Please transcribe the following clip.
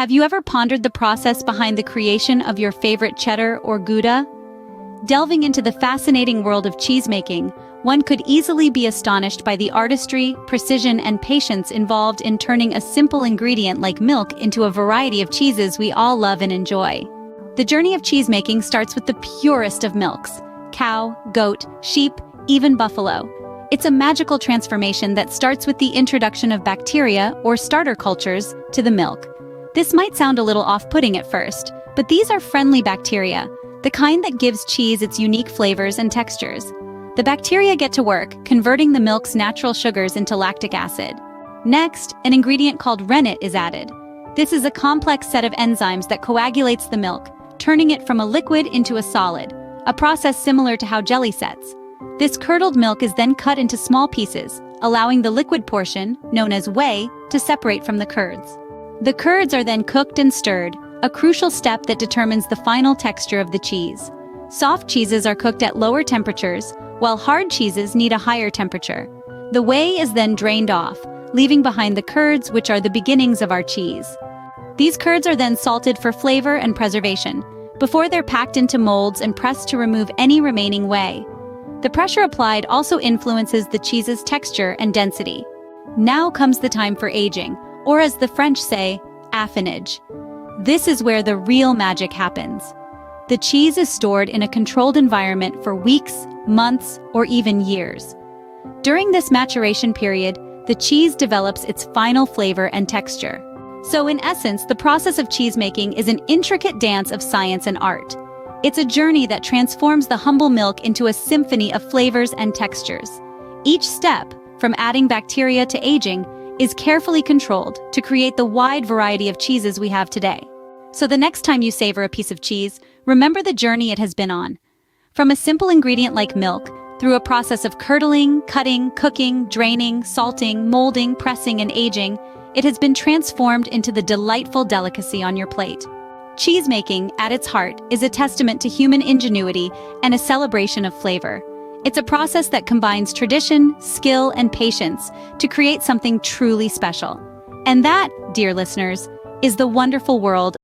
Have you ever pondered the process behind the creation of your favorite cheddar or Gouda? Delving into the fascinating world of cheesemaking, one could easily be astonished by the artistry, precision, and patience involved in turning a simple ingredient like milk into a variety of cheeses we all love and enjoy. The journey of cheesemaking starts with the purest of milks: cow, goat, sheep, even buffalo. It's a magical transformation that starts with the introduction of bacteria, or starter cultures, to the milk. This might sound a little off-putting at first, but these are friendly bacteria, the kind that gives cheese its unique flavors and textures. The bacteria get to work, converting the milk's natural sugars into lactic acid. Next, an ingredient called rennet is added. This is a complex set of enzymes that coagulates the milk, turning it from a liquid into a solid, a process similar to how jelly sets. This curdled milk is then cut into small pieces, allowing the liquid portion, known as whey, to separate from the curds. The curds are then cooked and stirred, a crucial step that determines the final texture of the cheese. Soft cheeses are cooked at lower temperatures, while hard cheeses need a higher temperature. The whey is then drained off, leaving behind the curds, which are the beginnings of our cheese. These curds are then salted for flavor and preservation, before they're packed into molds and pressed to remove any remaining whey. The pressure applied also influences the cheese's texture and density. Now comes the time for aging, or as the French say, affinage. This is where the real magic happens. The cheese is stored in a controlled environment for weeks, months, or even years. During this maturation period, the cheese develops its final flavor and texture. So in essence, the process of cheesemaking is an intricate dance of science and art. It's a journey that transforms the humble milk into a symphony of flavors and textures. Each step, from adding bacteria to aging, is carefully controlled to create the wide variety of cheeses we have today. So the next time you savor a piece of cheese, remember the journey it has been on. From a simple ingredient like milk, through a process of curdling, cutting, cooking, draining, salting, molding, pressing, and aging, it has been transformed into the delightful delicacy on your plate. Cheesemaking, at its heart, is a testament to human ingenuity and a celebration of flavor. It's a process that combines tradition, skill, and patience to create something truly special. And that, dear listeners, is the wonderful world